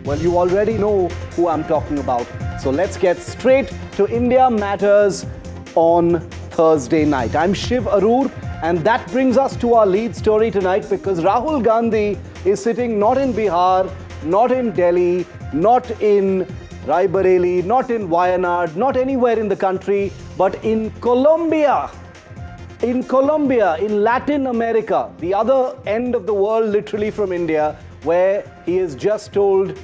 Well, you already know who I'm talking about. So let's get straight to India Matters on Thursday night. I'm Shiv Arur, and that brings us to our lead story tonight, because Rahul Gandhi is sitting not in Bihar, not in Delhi, not in Raebareli, not in Wayanad, not anywhere in the country, but in Colombia. In Colombia, in Latin America, the other end of the world, literally from India, where he has just told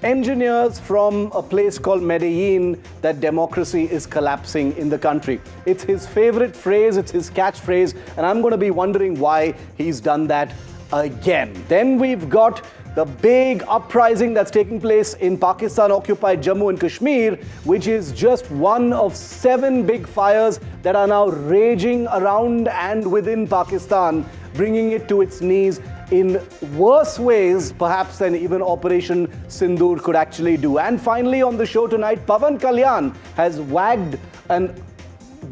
engineers from a place called Medellin that democracy is collapsing in the country. It's his favorite phrase, it's his catchphrase, and I'm going to be wondering why he's done that again. Then we've got the big uprising that's taking place in Pakistan-occupied Jammu and Kashmir, which is just one of 7 big fires that are now raging around and within Pakistan, bringing it to its knees in worse ways, perhaps, than even Operation Sindoor could actually do. And finally, on the show tonight, Pawan Kalyan has wagged a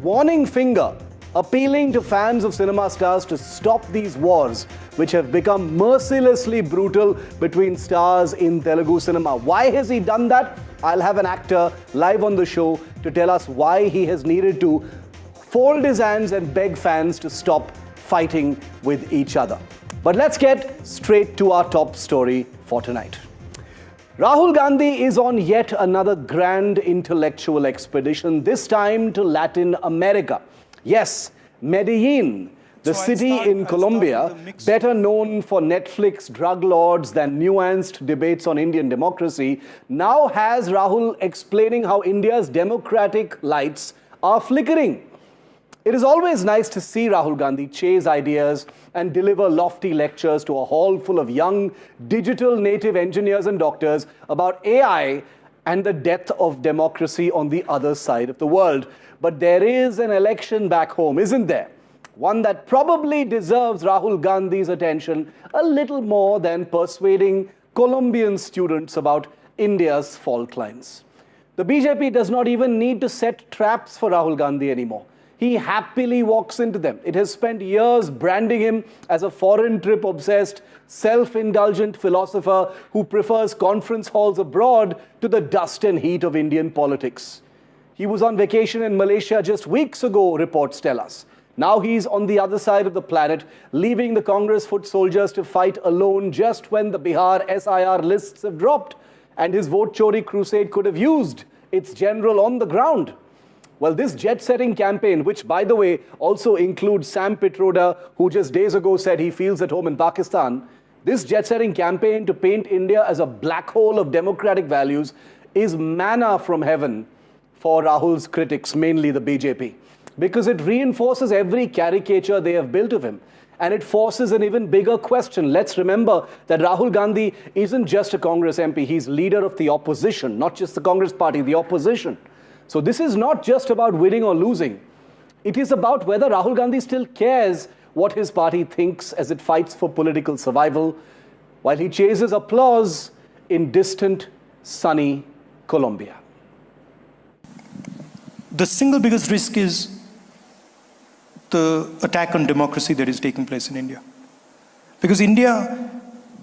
warning finger, appealing to fans of cinema stars to stop these wars, which have become mercilessly brutal between stars in Telugu cinema. Why has he done that? I'll have an actor live on the show to tell us why he has needed to fold his hands and beg fans to stop fighting with each other. But let's get straight to our top story for tonight. Rahul Gandhi is on yet another grand intellectual expedition, this time to Latin America. Yes, Medellin, the city in Colombia, better known for Netflix drug lords than nuanced debates on Indian democracy, now has Rahul explaining how India's democratic lights are flickering. It is always nice to see Rahul Gandhi chase ideas and deliver lofty lectures to a hall full of young digital native engineers and doctors about AI and the death of democracy on the other side of the world. But there is an election back home, isn't there? One that probably deserves Rahul Gandhi's attention a little more than persuading Colombian students about India's fault lines. The BJP does not even need to set traps for Rahul Gandhi anymore. He happily walks into them. It has spent years branding him as a foreign trip obsessed, self-indulgent philosopher who prefers conference halls abroad to the dust and heat of Indian politics. He was on vacation in Malaysia just weeks ago, reports tell us. Now he's on the other side of the planet, leaving the Congress foot soldiers to fight alone just when the Bihar SIR lists have dropped, and his vote chori crusade could have used its general on the ground. Well, this jet-setting campaign, which, by the way, also includes Sam Pitroda, who just days ago said he feels at home in Pakistan, this jet-setting campaign to paint India as a black hole of democratic values is manna from heaven for Rahul's critics, mainly the BJP, because it reinforces every caricature they have built of him. And it forces an even bigger question. Let's remember that Rahul Gandhi isn't just a Congress MP, he's leader of the opposition, not just the Congress party, the opposition. So this is not just about winning or losing. It is about whether Rahul Gandhi still cares what his party thinks as it fights for political survival, while he chases applause in distant, sunny Colombia. The single biggest risk is the attack on democracy that is taking place in India. Because India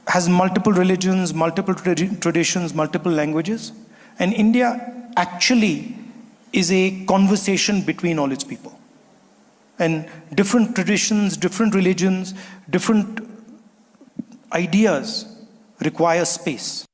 has multiple religions, multiple traditions, multiple languages, and India actually is a conversation between all its people. And different traditions, different religions, different ideas require space.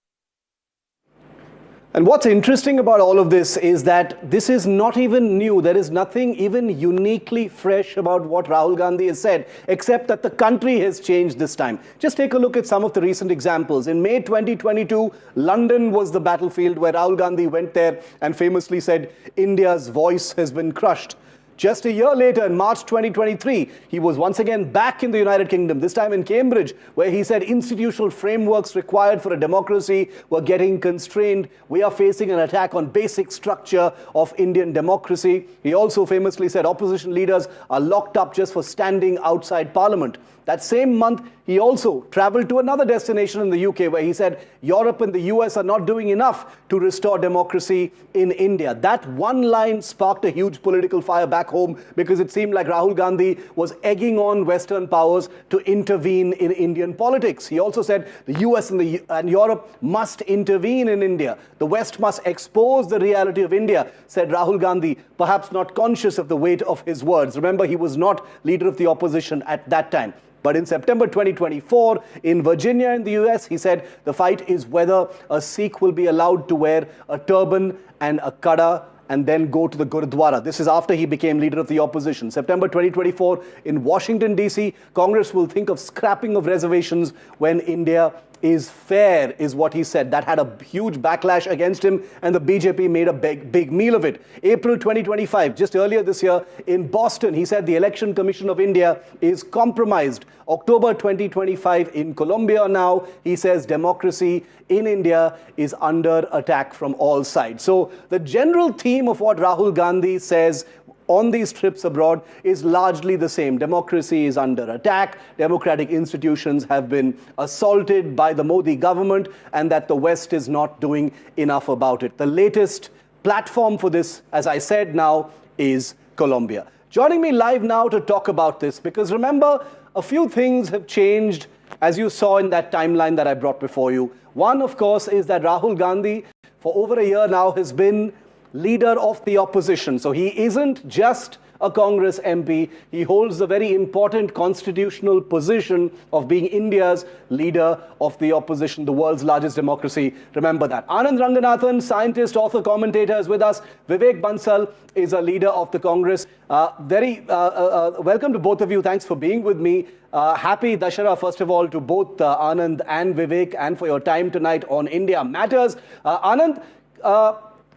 And what's interesting about all of this is that this is not even new. There is nothing even uniquely fresh about what Rahul Gandhi has said, except that the country has changed this time. Just take a look at some of the recent examples. In May 2022, London was the battlefield where Rahul Gandhi went there and famously said, India's voice has been crushed. Just a year later, in March 2023, he was once again back in the United Kingdom, this time in Cambridge, where he said institutional frameworks required for a democracy were getting constrained. We are facing an attack on basic structure of Indian democracy. He also famously said opposition leaders are locked up just for standing outside Parliament. That same month, He also traveled to another destination in the UK where he said Europe and the US are not doing enough to restore democracy in India. That one line sparked a huge political fire back home because it seemed like Rahul Gandhi was egging on Western powers to intervene in Indian politics. He also said the US and Europe must intervene in India. The West must expose the reality of India, said Rahul Gandhi, perhaps not conscious of the weight of his words. Remember, he was not leader of the opposition at that time. But in September 2024, in Virginia in the US, he said the fight is whether a Sikh will be allowed to wear a turban and a kada and then go to the Gurudwara. This is after he became leader of the opposition. September 2024, in Washington, D.C., Congress will think of scrapping of reservations when India is fair, is what he said. That had a huge backlash against him, and the BJP made a big meal of it. April 2025, just earlier this year, in Boston, he said the Election Commission of India is compromised. October 2025, in Colombia now, he says democracy in India is under attack from all sides. So the general theme of what Rahul Gandhi says on these trips abroad is largely the same. Democracy is under attack, democratic institutions have been assaulted by the Modi government, and that the West is not doing enough about it. The latest platform for this, as I said now, is Colombia. Joining me live now to talk about this, because remember, a few things have changed, as you saw in that timeline that I brought before you. One, of course, is that Rahul Gandhi, for over a year now, has been leader of the opposition. So he isn't just a Congress MP. He holds the very important constitutional position of being India's leader of the opposition, the world's largest democracy. Remember that. Anand Ranganathan, scientist, author, commentator, is with us. Vivek Bansal is a leader of the Congress. Welcome to both of you. Thanks for being with me. Happy Dussehra, first of all, to both Anand and Vivek, and for your time tonight on India Matters. Anand,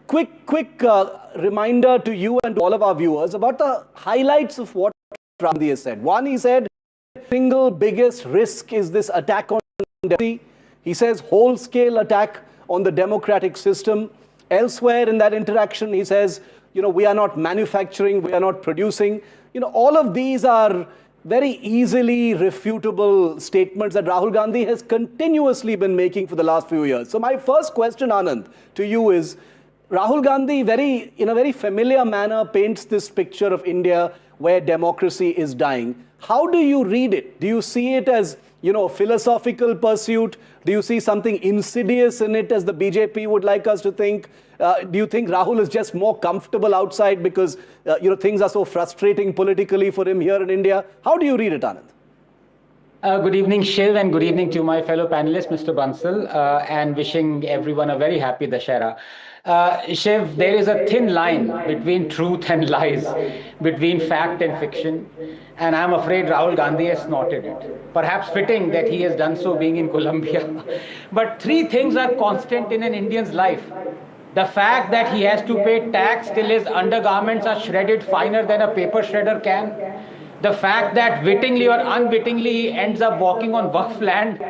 quick reminder to you and to all of our viewers about the highlights of what Gandhi has said. One, he said, single biggest risk is this attack on democracy. He says whole-scale attack on the democratic system. Elsewhere in that interaction, he says, we are not manufacturing, we are not producing. All of these are very easily refutable statements that Rahul Gandhi has continuously been making for the last few years. So my first question, Anand, to you is, Rahul Gandhi, in a very familiar manner, paints this picture of India where democracy is dying. How do you read it? Do you see it as, a philosophical pursuit? Do you see something insidious in it, as the BJP would like us to think? Do you think Rahul is just more comfortable outside because, things are so frustrating politically for him here in India? How do you read it, Anand? Good evening, Shiv, and good evening to my fellow panelist, Mr. Bansal, and wishing everyone a very happy Dussehra. Shiv, there is a thin line between truth and lies, between fact and fiction, and I'm afraid Rahul Gandhi has snorted it. Perhaps fitting that he has done so being in Colombia. But three things are constant in an Indian's life. The fact that he has to pay tax till his undergarments are shredded finer than a paper shredder can. The fact that wittingly or unwittingly he ends up walking on Waqf land.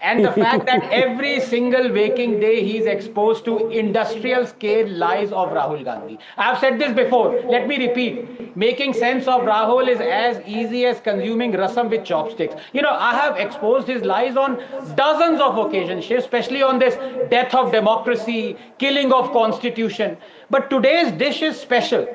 And the fact that every single waking day he is exposed to industrial scale lies of Rahul Gandhi. I have said this before, let me repeat. Making sense of Rahul is as easy as consuming rasam with chopsticks. I have exposed his lies on dozens of occasions, especially on this death of democracy, killing of constitution. But today's dish is special.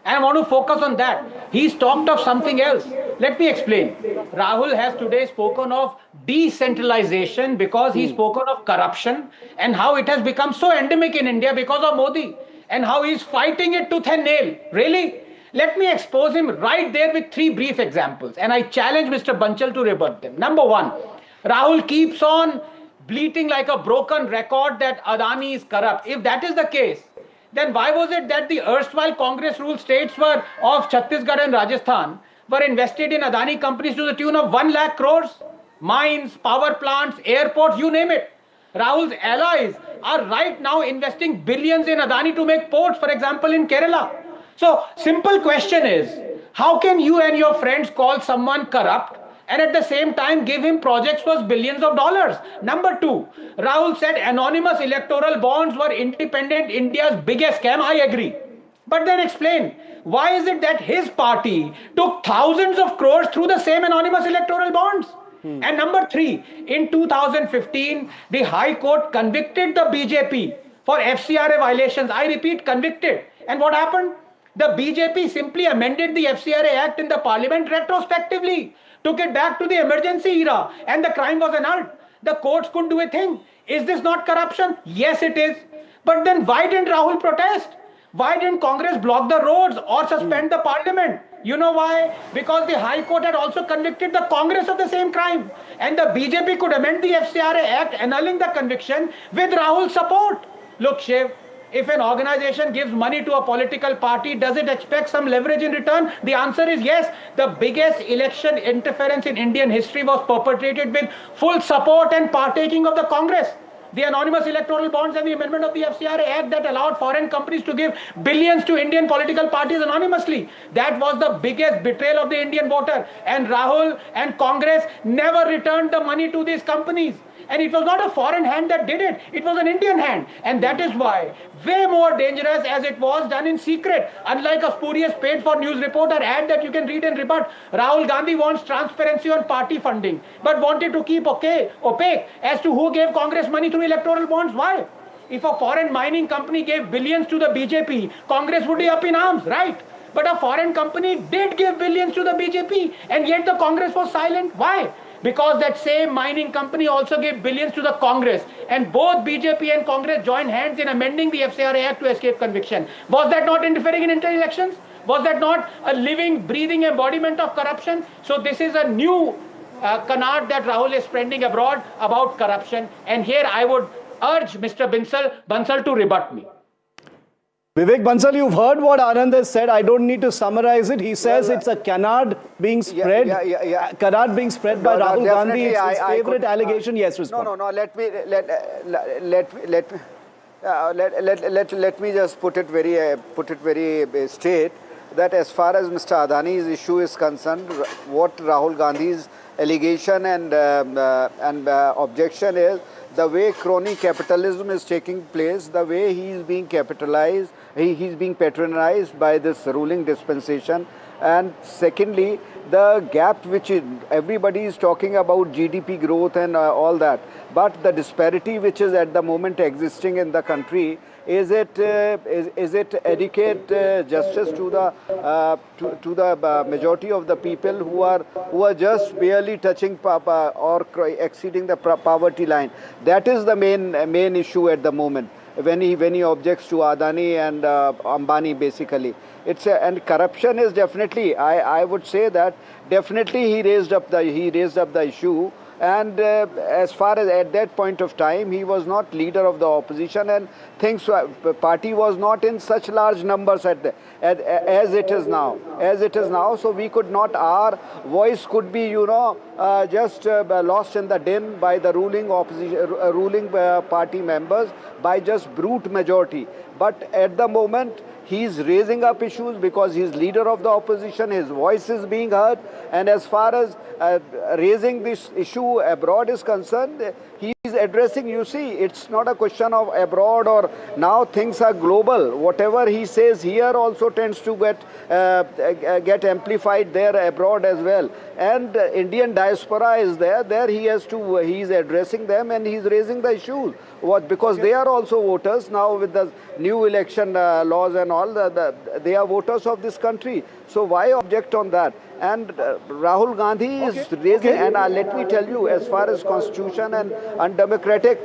And I want to focus on that. He's talked of something else. Let me explain. Rahul has today spoken of decentralization because he's spoken of corruption and how it has become so endemic in India because of Modi and how he's fighting it tooth and nail. Really? Let me expose him right there with three brief examples. And I challenge Mr. Bansal to rebut them. Number one, Rahul keeps on bleating like a broken record that Adani is corrupt. If that is the case, then why was it that the erstwhile Congress-ruled states of Chhattisgarh and Rajasthan were invested in Adani companies to the tune of 1 lakh crores? Mines, power plants, airports, you name it. Rahul's allies are right now investing billions in Adani to make ports, for example, in Kerala. So, simple question is, how can you and your friends call someone corrupt and at the same time give him projects worth billions of dollars? Number two, Rahul said anonymous electoral bonds were independent India's biggest scam. I agree. But then explain, why is it that his party took thousands of crores through the same anonymous electoral bonds? And number three, in 2015, the High Court convicted the BJP for FCRA violations. I repeat, convicted. And what happened? The BJP simply amended the FCRA Act in the parliament retrospectively, took it back to the emergency era, and the crime was annulled. The courts couldn't do a thing. Is this not corruption? Yes, it is. But then why didn't Rahul protest? Why didn't Congress block the roads or suspend the parliament? You know why? Because the High Court had also convicted the Congress of the same crime. And the BJP could amend the FCRA Act annulling the conviction with Rahul's support. Look, Shiv, if an organization gives money to a political party, does it expect some leverage in return? The answer is yes. The biggest election interference in Indian history was perpetrated with full support and partaking of the Congress. The anonymous electoral bonds and the amendment of the FCRA Act that allowed foreign companies to give billions to Indian political parties anonymously. That was the biggest betrayal of the Indian voter. And Rahul and Congress never returned the money to these companies. And it was not a foreign hand that did it. It was an Indian hand. And that is why, way more dangerous as it was done in secret. Unlike a spurious paid-for news report or ad that you can read and rebut, Rahul Gandhi wants transparency on party funding, but wanted to keep opaque as to who gave Congress money through electoral bonds. Why? If a foreign mining company gave billions to the BJP, Congress would be up in arms, right? But a foreign company did give billions to the BJP, and yet the Congress was silent. Why? Because that same mining company also gave billions to the Congress, and both BJP and Congress joined hands in amending the FCRA Act to escape conviction. Was that not interfering in inter-elections? Was that not a living, breathing embodiment of corruption? So this is a new canard that Rahul is spreading abroad about corruption, and here I would urge Mr. Bansal to rebut me. Vivek Bansal, you've heard what Anand has said. I don't need to summarize it. He says it's a canard being spread. Canard being spread by Rahul Gandhi. It's his favorite allegation. Yes, respond. No. Let me just put it very straight. That as far as Mr. Adani's issue is concerned, what Rahul Gandhi's allegation and objection is, the way crony capitalism is taking place, the way he is being capitalized, he's being patronized by this ruling dispensation. And secondly, the gap which everybody is talking about GDP growth and all that, but the disparity which is at the moment existing in the country, is it adequate justice to the majority of the people who are just barely touching or exceeding the poverty line? That is the main issue at the moment when he objects to Adani and Ambani basically. And corruption is definitely, I would say that definitely he raised up the issue. And as far as at that point of time, he was not leader of the opposition, and party was not in such large numbers as it is now. So we could not, our voice could be, just lost in the din by the ruling party members by just brute majority. But at the moment, he is raising up issues because he is leader of the opposition, his voice is being heard, and as far as raising this issue abroad is concerned, he is addressing, you see, it's not a question of abroad or now things are global. Whatever he says here also tends to get amplified there abroad as well. And Indian diaspora is there he is addressing them and he is raising the issues. Because they are also voters now with the new election laws and all, they are voters of this country. So why object on that? And Rahul Gandhi is raising, and let me tell you, as far as constitution and undemocratic,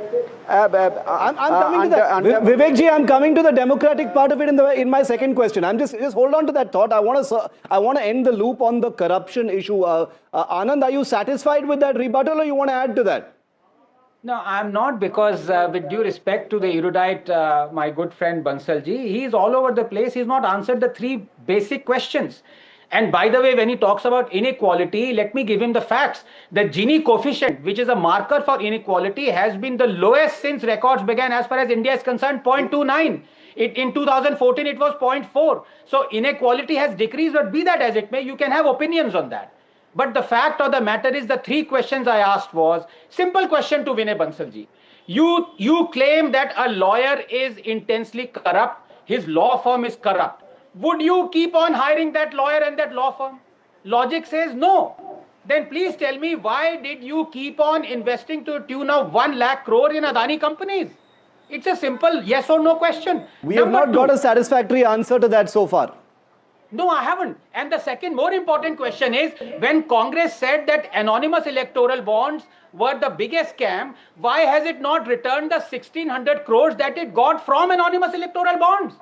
I'm coming to that. Vivek ji, I'm coming to the democratic part of it in my second question. I'm just hold on to that thought. I want to end the loop on the corruption issue. Anand, are you satisfied with that rebuttal, or you want to add to that? No, I'm not, because with due respect to the erudite, my good friend Bansalji, he is all over the place. He's not answered the three basic questions. And by the way, when he talks about inequality, let me give him the facts. The Gini coefficient, which is a marker for inequality, has been the lowest since records began as far as India is concerned, 0.29. In 2014, it was 0.4. So inequality has decreased, but be that as it may, you can have opinions on that. But the fact of the matter is, the three questions I asked was, simple question to Vinay Bansalji. You claim that a lawyer is intensely corrupt, his law firm is corrupt. Would you keep on hiring that lawyer and that law firm? Logic says no. then please tell me, why did you keep on investing to the tune of 1 lakh crore in Adani companies? It's a simple yes or no question. We have not got a satisfactory answer to that so far. No, I haven't. And the second more important question is, when Congress said that anonymous electoral bonds were the biggest scam, why has it not returned the 1,600 crores that it got from anonymous electoral bonds?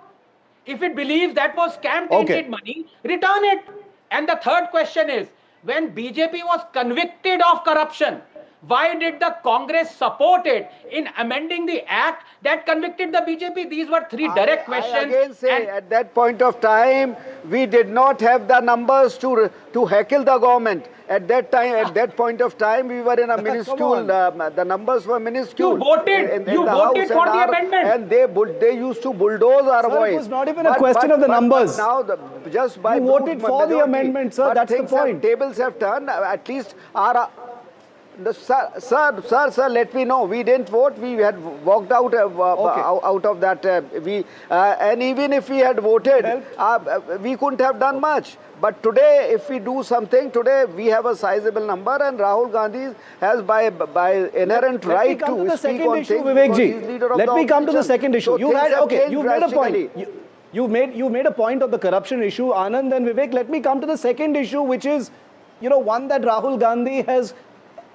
If it believes that was scam-tainted money, return it. And the third question is, when BJP was convicted of corruption, why did the Congress support it in amending the act that convicted the BJP? These were three direct questions. I again say, at that point of time, we did not have the numbers to heckle the government. At that time, at that point of time, we were in a minuscule. The numbers were minuscule. You voted. You voted for the amendment, and they used to bulldoze our voice. It was not even a question of the numbers. Now, just by you voted for the amendment, sir. That's the point. Tables have turned. At least our. Sir, let me know. We didn't vote. We had walked out out of that. And even if we had voted, we couldn't have done much. But today, if we do something, today we have a sizable number, and Rahul Gandhi has by inherent right to speak on things. Let me come to the second issue. You made a point. You made a point of the corruption issue, Anand and Vivek. Let me come to the second issue, which is, one that Rahul Gandhi has,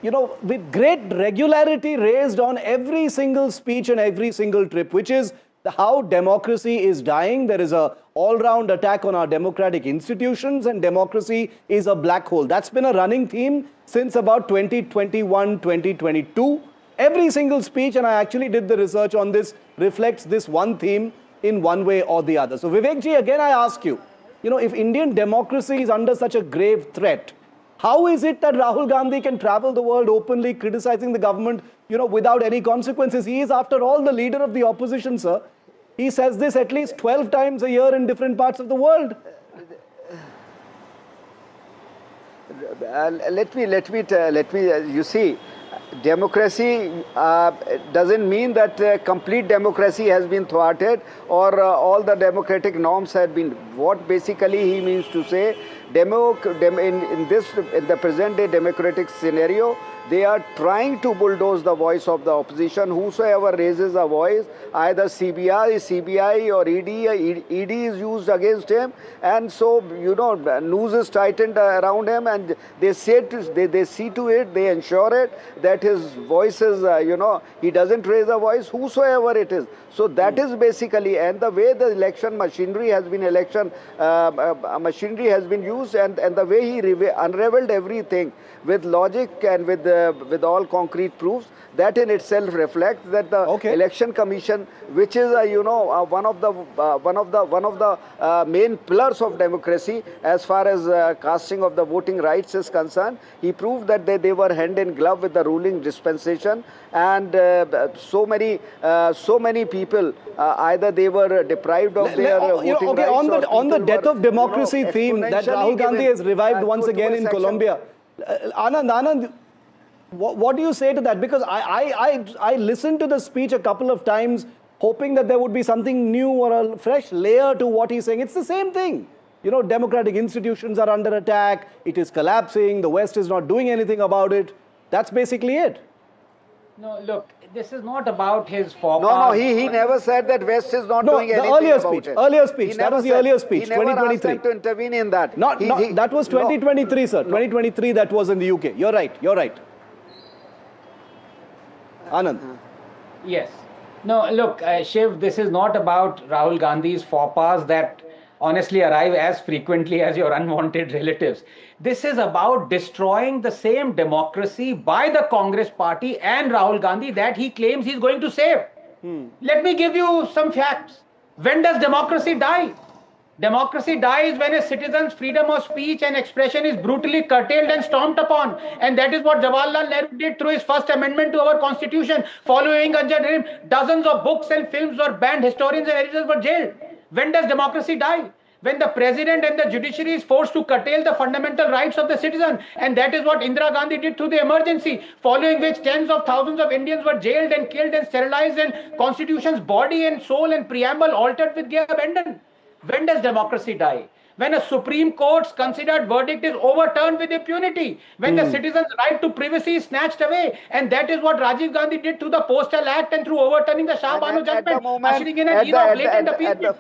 with great regularity raised on every single speech and every single trip, which is how democracy is dying. There is a all-round attack on our democratic institutions, and democracy is a black hole. That's been a running theme since about 2021, 2022. Every single speech, and I actually did the research on this, reflects this one theme in one way or the other. So Vivek ji, again I ask you, if Indian democracy is under such a grave threat, how is it that Rahul Gandhi can travel the world openly criticizing the government, without any consequences? He is, after all, the leader of the opposition, sir. He says this at least 12 times a year in different parts of the world. Let me. You see, democracy doesn't mean that complete democracy has been thwarted or all the democratic norms have been. What basically he means to say, in the present day democratic scenario, they are trying to bulldoze the voice of the opposition. Whosoever raises a voice, either CBI or ED is used against him, and so noose is tightened around him, and they see to it, they ensure it that his voice is, he doesn't raise a voice, whosoever it is. So that is basically, and the way the election machinery has been used, and the way he unraveled everything with logic and with all concrete proofs, that in itself reflects that the election commission, which is one of the main pillars of democracy as far as casting of the voting rights is concerned, he proved that they were hand in glove with the ruling dispensation, and so many people either they were deprived of their voting rights. On the death of democracy theme that Rahul Gandhi has revived once again in Colombia, Anand, what do you say to that? Because I listened to the speech a couple of times, hoping that there would be something new or a fresh layer to what he's saying. It's the same thing. Democratic institutions are under attack. It is collapsing. The West is not doing anything about it. That's basically it. No, look, this is not about his forecast. No, he never said that West is not doing anything about it. Earlier speech. That was the earlier speech, 2023. He never asked them to intervene in that. That was 2023, sir. 2023, that was in the UK. You're right. Anand. Yes. No, look, Shiv, this is not about Rahul Gandhi's faux pas that honestly arrive as frequently as your unwanted relatives. This is about destroying the same democracy by the Congress party and Rahul Gandhi that he claims he's going to save. Let me give you some facts. When does democracy die? Democracy dies when a citizen's freedom of speech and expression is brutally curtailed and stomped upon. And that is what Jawaharlal Nehru did through his first amendment to our constitution. Following him, dozens of books and films were banned, historians and editors were jailed. When does democracy die? When the president and the judiciary is forced to curtail the fundamental rights of the citizen. And that is what Indira Gandhi did through the emergency, following which tens of thousands of Indians were jailed and killed and sterilized, and constitution's body and soul and preamble altered with gay abandon. When does democracy die? when a Supreme Court's considered verdict is overturned with impunity, when the citizen's right to privacy is snatched away. And that is what Rajiv Gandhi did through the Postal Act and through overturning the Shah Banu judgment, ushering in an era of blatant appeasement.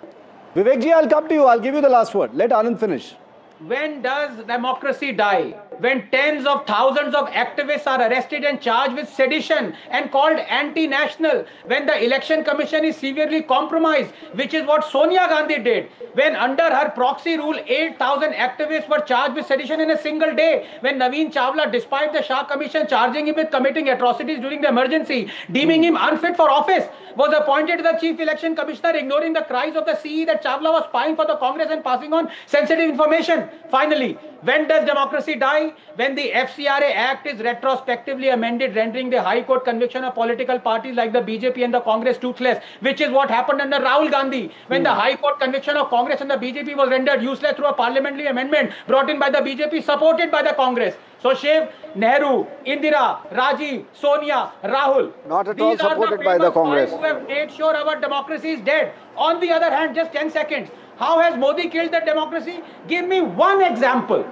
Vivekji, I'll come to you. I'll give you the last word. Let Anand finish. When does democracy die? When tens of thousands of activists are arrested and charged with sedition and called anti-national, when the election commission is severely compromised, which is what Sonia Gandhi did, when under her proxy rule 8,000 activists were charged with sedition in a single day, when Naveen Chawla, despite the Shah Commission charging him with committing atrocities during the emergency, deeming him unfit for office, was appointed the chief election commissioner, ignoring the cries of the CE that Chawla was spying for the Congress and passing on sensitive information. Finally, when does democracy die? When the FCRA Act is retrospectively amended, rendering the High Court conviction of political parties like the BJP and the Congress toothless, which is what happened under Rahul Gandhi, when the High Court conviction of Congress and the BJP was rendered useless through a parliamentary amendment brought in by the BJP, supported by the Congress. So Shiv, Nehru, Indira, Rajiv, Sonia, Rahul. Not at all supported by the Congress. Who have made sure our democracy is dead. On the other hand, just 10 seconds. How has Modi killed the democracy? Give me one example,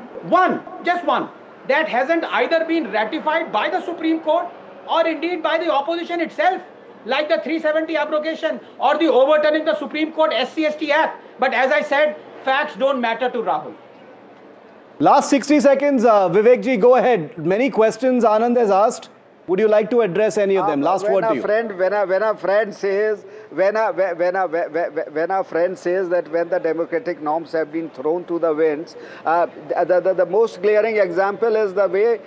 just one, that hasn't either been ratified by the Supreme Court or indeed by the opposition itself, like the 370 abrogation or the overturning the Supreme Court SC/ST Act. But as I said, facts don't matter to Rahul. Last 60 seconds, Vivekji, go ahead. Many questions Anand has asked. Would you like to address any of them? Last word to you. When a friend says that when the democratic norms have been thrown to the winds, the most glaring example is the way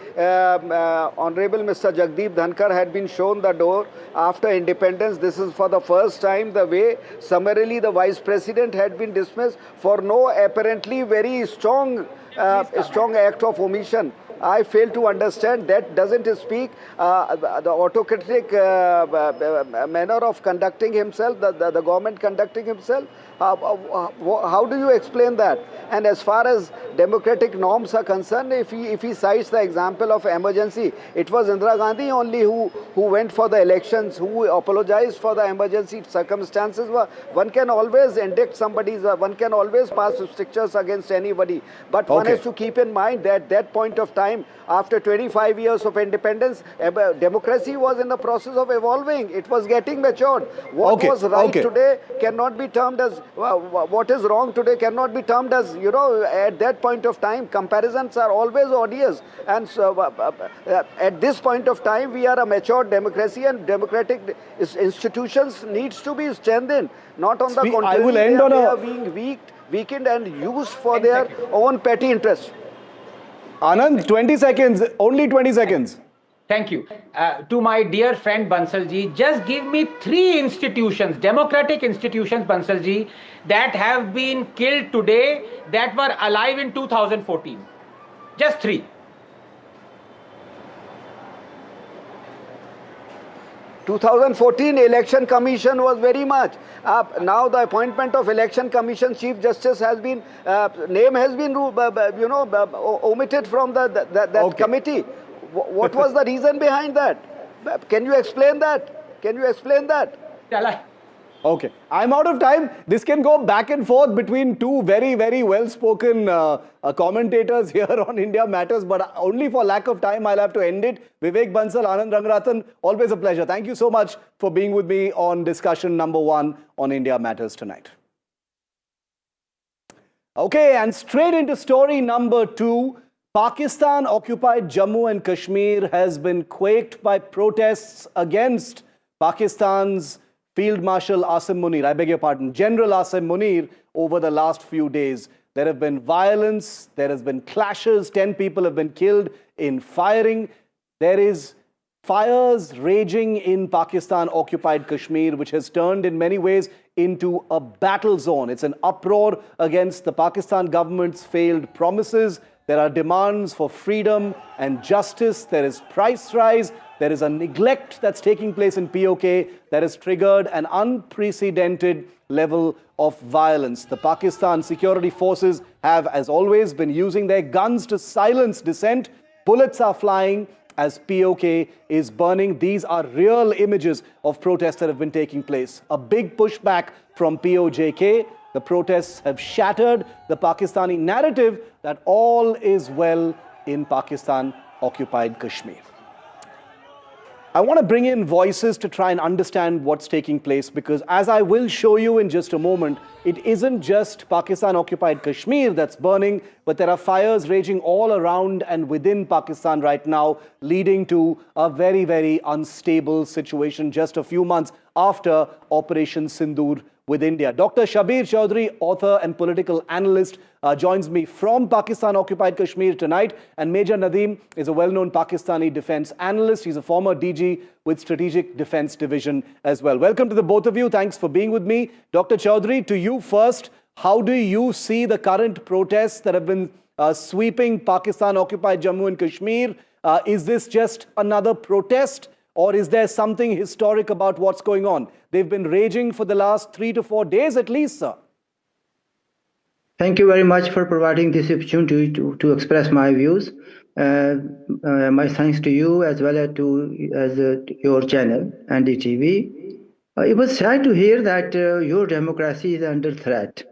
Honorable Mr. Jagdeep Dhankar had been shown the door after independence. This is for the first time the way summarily the Vice President had been dismissed for no apparently very strong act of omission. I fail to understand. That doesn't speak the autocratic manner of conducting himself, the government conducting himself. How do you explain that? And as far as democratic norms are concerned, if he cites the example of emergency, it was Indira Gandhi only who went for the elections, who apologized for the emergency circumstances. One can always indict somebody's, one can always pass strictures against anybody. But one has to keep in mind that that point of time, after 25 years of independence, democracy was in the process of evolving. It was getting matured. What was right today cannot be termed as, what is wrong today cannot be termed as, you know, at that point of time, comparisons are always odious. And so, at this point of time, we are a mature democracy, and democratic institutions needs to be strengthened. Not on the contrary, I will end on they are being weakened and used for their own petty interests. Anand, 20 seconds, only 20 seconds. Thank you. To my dear friend Bansalji, just give me 3 institutions, democratic institutions, Bansalji, that have been killed today that were alive in 2014. Just 3. 2014 election commission was very much. Now the appointment of election commission chief justice has been, name has been, omitted from that committee. What was the reason behind that? Can you explain that? Can you explain that? Shall I? Okay, I'm out of time. This can go back and forth between two very, very well-spoken commentators here on India Matters, but only for lack of time, I'll have to end it. Vivek Bansal, Anand Ranganathan, always a pleasure. Thank you so much for being with me on discussion number 1 on India Matters tonight. Okay, and straight into story number 2. Pakistan-occupied Jammu and Kashmir has been quaked by protests against Pakistan's Field Marshal Asim Munir, I beg your pardon, General Asim Munir, over the last few days. There have been violence, there has been clashes, 10 people have been killed in firing. There is fires raging in Pakistan-occupied Kashmir, which has turned in many ways into a battle zone. It's an uproar against the Pakistan government's failed promises. There are demands for freedom and justice. There is price rise. There is a neglect that's taking place in POK that has triggered an unprecedented level of violence. The Pakistan security forces have, as always, been using their guns to silence dissent. Bullets are flying as POK is burning. These are real images of protests that have been taking place. A big pushback from POJK, The protests have shattered the Pakistani narrative that all is well in Pakistan-occupied Kashmir. I want to bring in voices to try and understand what's taking place, because as I will show you in just a moment, it isn't just Pakistan-occupied Kashmir that's burning, but there are fires raging all around and within Pakistan right now, leading to a very, very unstable situation just a few months after Operation Sindoor with India. Dr. Shabir Chaudhry, author and political analyst, joins me from Pakistan-occupied Kashmir tonight. And Major Nadeem is a well-known Pakistani defense analyst. He's a former DG with Strategic Defense Division as well. Welcome to the both of you. Thanks for being with me. Dr. Chaudhry, to you first. How do you see the current protests that have been sweeping Pakistan-occupied Jammu and Kashmir? Is this just another protest? Or is there something historic about what's going on? They've been raging for the last 3 to 4 days at least, sir. Thank you very much for providing this opportunity to express my views. My thanks to you as well as to your channel, NDTV. It was sad to hear that your democracy is under threat.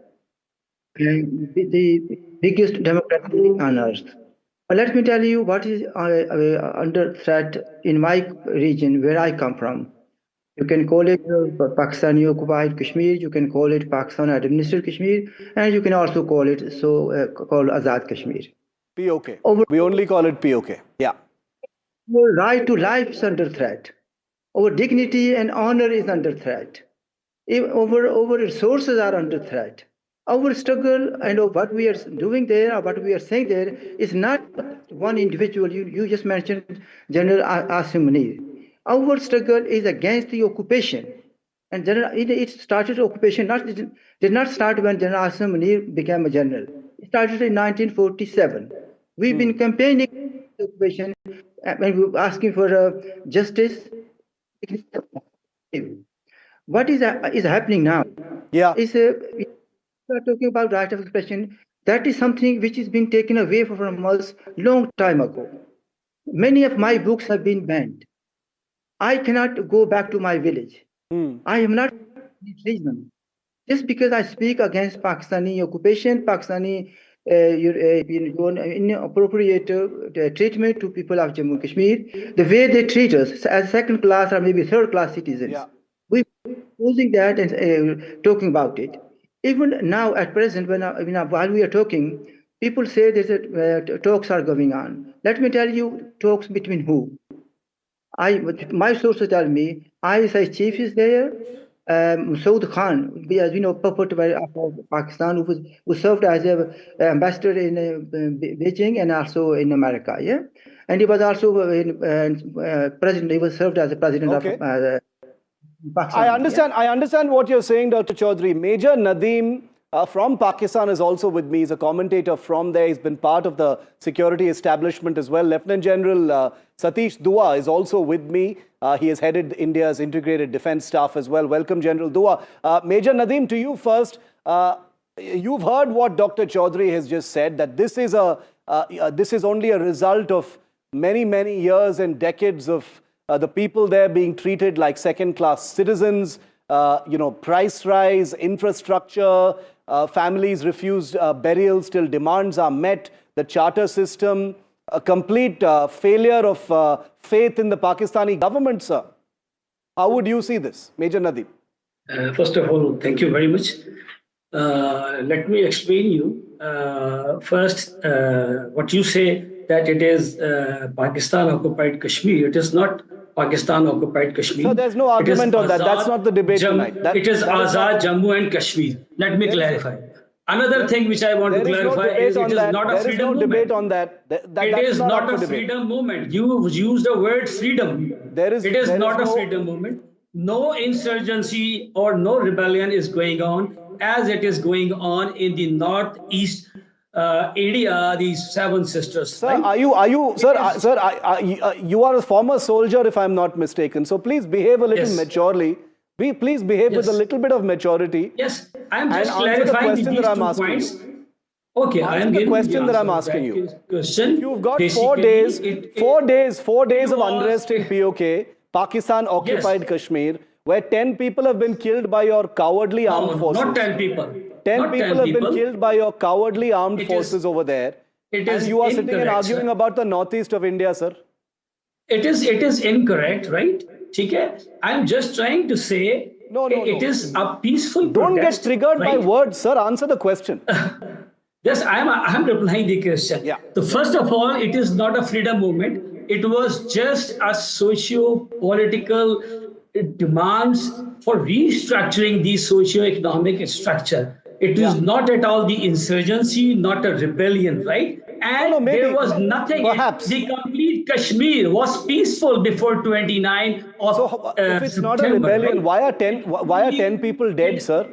The biggest democracy on earth. Let me tell you what is under threat in my region where I come from. You can call it Pakistani occupied Kashmir, you can call it Pakistan administered Kashmir, and you can also call it called Azad Kashmir. POK. We only call it POK. Yeah. Our right to life is under threat. Our dignity and honor is under threat. Our resources are under threat. Our struggle and what we are doing there, or what we are saying there, is not one individual. You just mentioned General Asim Munir. Our struggle is against the occupation, and it started occupation. Did not start when General Asim Munir became a general. It started in 1947. We've been campaigning against the occupation and we were asking for justice. What is happening now? Yeah. We are talking about right of expression. That is something which has been taken away from us long time ago. Many of my books have been banned. I cannot go back to my village. I am not reason. Just because I speak against Pakistani occupation, Pakistani inappropriate treatment to people of Jammu and Kashmir, the way they treat us as second class or maybe third class citizens. Yeah. We're using that and talking about it. Even now, at present, while we are talking, people say that talks are going on. Let me tell you, talks between who? My sources tell me, ISI chief is there, Masood Khan, as we know, puppet of Pakistan, who served as an ambassador in Beijing and also in America, yeah? And he was also president, he was served as the president of Pakistan. I understand what you're saying, Dr. Chaudhry. Major Nadeem from Pakistan is also with me. He's a commentator from there. He's been part of the security establishment as well. Lieutenant General Satish Dua is also with me. He has headed India's integrated defense staff as well. Welcome, General Dua. Major Nadeem, to you first. You've heard what Dr. Chaudhry has just said, that this is only a result of many, many years and decades of the people there being treated like second-class citizens, price rise, infrastructure, families refused burials till demands are met, the charter system, a complete failure of faith in the Pakistani government, sir. How would you see this, Major Nadeem? First of all, thank you very much. Let me explain you. First, what you say that it is Pakistan-occupied Kashmir. It is not Pakistan-occupied Kashmir. So there's no argument on that. That's not the debate tonight. It is Azad Jammu and Kashmir. Let me clarify. Another thing which I want to clarify is it is not a freedom movement. There is no debate on that. It is not a freedom movement. You use the word freedom. It is not a freedom movement. No insurgency or no rebellion is going on as it is going on in the northeast India, these seven sisters. Sir, right? You are a former soldier, if I'm not mistaken. So please behave a little maturely. Please behave with a little bit of maturity. Yes, I'm just clarifying these 2 points. Okay, I am giving the question that I'm asking you. You've got 4 days of unrest in POK, Pakistan occupied Kashmir, where 10 people have been killed by your cowardly armed forces. Not 10 people. 10 Not people 10 have been killed by your cowardly armed forces over there. It and is you are sitting and incorrect, arguing sir. about the northeast of India, sir. It is incorrect, right? Okay? I'm just trying to say it is a peaceful Don't protest. get triggered by right? words, sir. Answer the question. Yes, I'm replying the question. Yeah. So first of all, it is not a freedom movement. It was just a socio-political demands for restructuring the socio-economic structure. It is not at all the insurgency, not a rebellion, right? And maybe, there was nothing. perhaps. The complete Kashmir was peaceful before 29 of So if it's not a September, rebellion, right? why are 10 people dead, sir?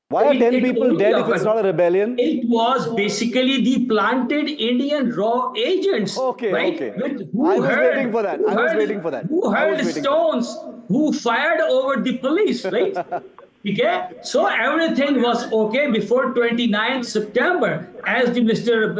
Why are 10 people only dead if it's not a rebellion? It was basically the planted Indian raw agents, right? Okay. Who I was waiting for that. Who hurled stones, who fired over the police, right? Okay, so everything was okay before 29th September, as the Mr.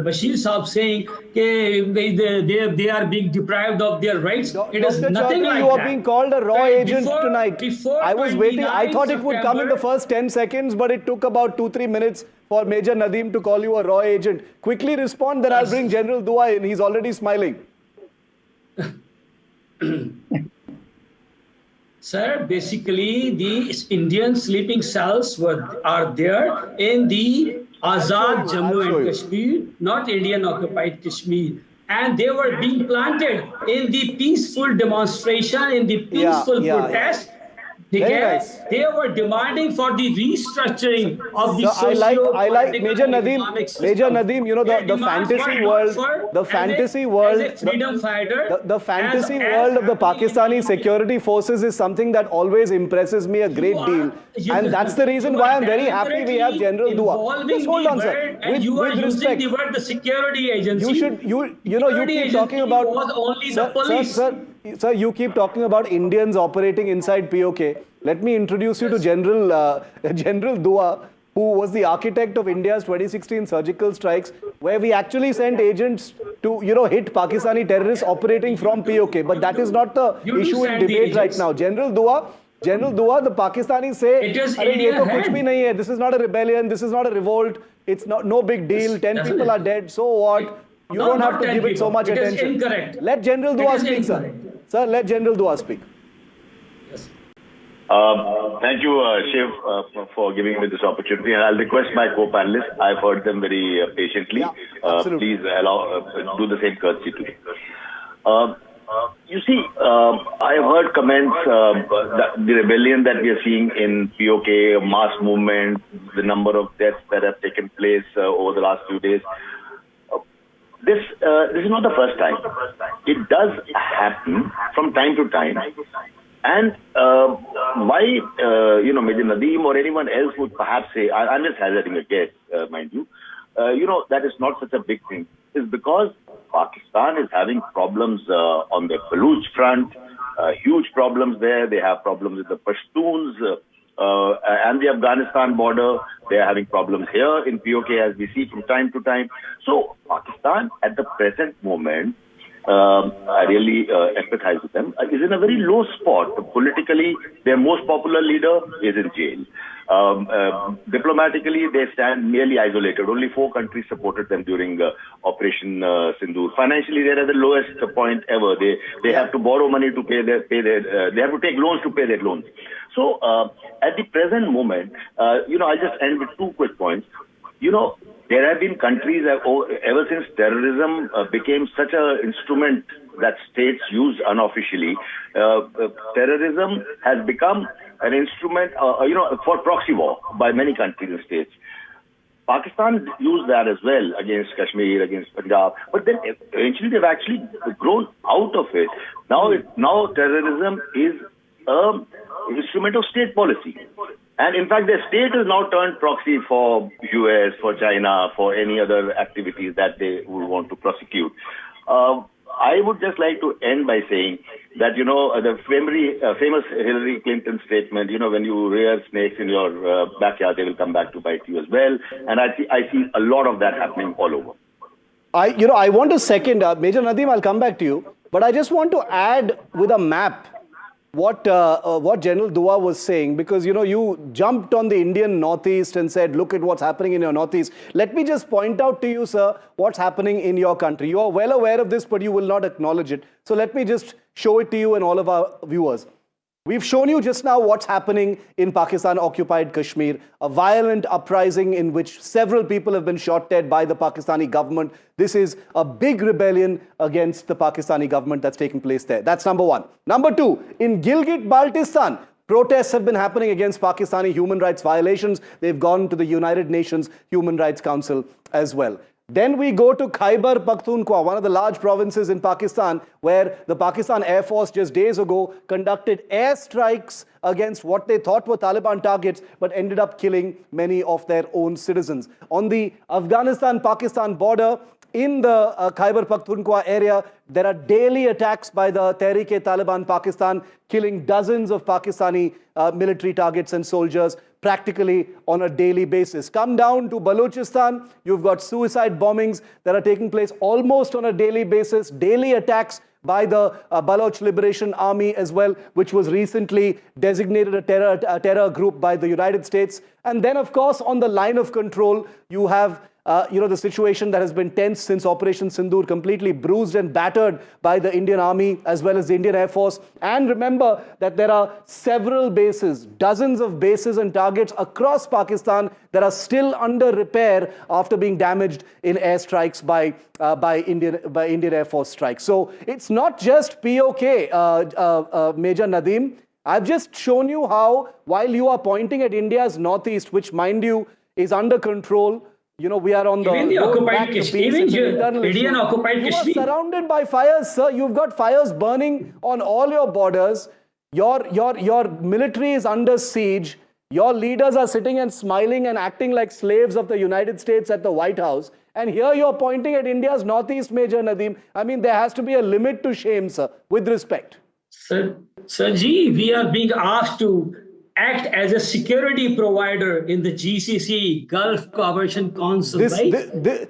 Bashir Saab saying, they are being deprived of their rights. It is Dr. nothing Chaudhary, like you are that. being called a raw agent tonight. Before I was waiting. I thought it would come in the September, first 10 seconds, but it took about 2-3 minutes for Major Nadeem to call you a raw agent. Quickly respond, then I'll bring General Dua in. He's already smiling. Sir, basically the Indian sleeping cells are there in the Azad Jammu and Kashmir, not Indian occupied Kashmir. And they were being planted in the peaceful demonstration, in the peaceful protest. They were demanding for the restructuring of the I like Major Nadeem, you know, the fantasy world, as a freedom fighter, the fantasy world of the Pakistani security forces is something that always impresses me a great deal. And that's the reason why I'm very happy we have General Dua. Just hold on, sir. With respect, the word the security agency. you keep talking about, sir, you keep talking about Indians operating inside POK. Let me introduce you to General Dua, who was the architect of India's 2016 surgical strikes, where we actually sent agents to, hit Pakistani terrorists operating from POK. But that is not the issue in debate right now. General Dua, the Pakistanis say, this is not a rebellion, this is not a revolt, it's no big deal, 10 people are dead, so what? You don't have to give it so much attention. Incorrect. Let General Dua speak, sir. Sir, let General Dua speak. Thank you, Shiv, for giving me this opportunity. And I'll request my co-panelists. I've heard them very patiently. Please do the same courtesy to me. You see, I have heard comments, the rebellion that we are seeing in POK, mass movement, the number of deaths that have taken place over the last few days. This is not the first time. It does happen from time to time. And why, Major Nadeem or anyone else would perhaps say, I'm just hazarding a guess, mind you, that is not such a big thing, is because Pakistan is having problems on the Baluch front, huge problems there. They have problems with the Pashtuns and the Afghanistan border. They are having problems here in POK, as we see from time to time. So Pakistan, at the present moment, I really empathize with them, is in a very low spot. Politically, their most popular leader is in jail. Diplomatically, they stand merely isolated. Only 4 countries supported them during Operation Sindoor. Financially, they're at the lowest point ever. They have to borrow money to pay their they have to take loans to pay their loans. So at the present moment, I'll just end with 2 quick points. There have been countries ever since terrorism became such an instrument that states use unofficially. Terrorism has become an instrument, for proxy war by many countries and states. Pakistan used that as well against Kashmir, against Punjab, but then eventually they've actually grown out of it. Now terrorism is an instrument of state policy. And in fact, the state is now turned proxy for US, for China, for any other activities that they would want to prosecute. I would just like to end by saying that, the famous Hillary Clinton statement, when you rear snakes in your backyard, they will come back to bite you as well. And I see a lot of that happening all over. I want to second, Major Nadeem, I'll come back to you, but I just want to add with a map what General Dua was saying, because you jumped on the Indian Northeast and said, look at what's happening in your Northeast. Let me just point out to you, sir, what's happening in your country. You are well aware of this, but you will not acknowledge it. So let me just show it to you and all of our viewers. We've shown you just now what's happening in Pakistan-occupied Kashmir, a violent uprising in which several people have been shot dead by the Pakistani government. This is a big rebellion against the Pakistani government that's taking place there. That's number one. Number two, in Gilgit-Baltistan, protests have been happening against Pakistani human rights violations. They've gone to the United Nations Human Rights Council as well. Then we go to Khyber Pakhtunkhwa, one of the large provinces in Pakistan, where the Pakistan Air Force just days ago conducted airstrikes against what they thought were Taliban targets, but ended up killing many of their own citizens. On the Afghanistan-Pakistan border, in the Khyber Pakhtunkhwa area, there are daily attacks by the Tehreek-e-Taliban Pakistan, killing dozens of Pakistani military targets and soldiers practically on a daily basis. Come down to Balochistan, you've got suicide bombings that are taking place almost on a daily basis, daily attacks by the Baloch Liberation Army as well, which was recently designated a terror group by the United States. And then, of course, on the line of control, you have the situation that has been tense since Operation Sindoor, completely bruised and battered by the Indian Army as well as the Indian Air Force. And remember that there are several bases, dozens of bases and targets across Pakistan that are still under repair after being damaged in airstrikes by Indian Air Force strikes. So it's not just POK, Major Nadeem. I've just shown you how, while you are pointing at India's northeast, which, mind you, is under control, we are on the road back to peace. Indian occupied Kashmir. You are surrounded by fires, sir. You've got fires burning on all your borders. Your military is under siege. Your leaders are sitting and smiling and acting like slaves of the United States at the White House. And here you're pointing at India's northeast, Major Nadeem. I mean, there has to be a limit to shame, sir, with respect. Sir, we are being asked to act as a security provider in the GCC, Gulf Cooperation Council, right?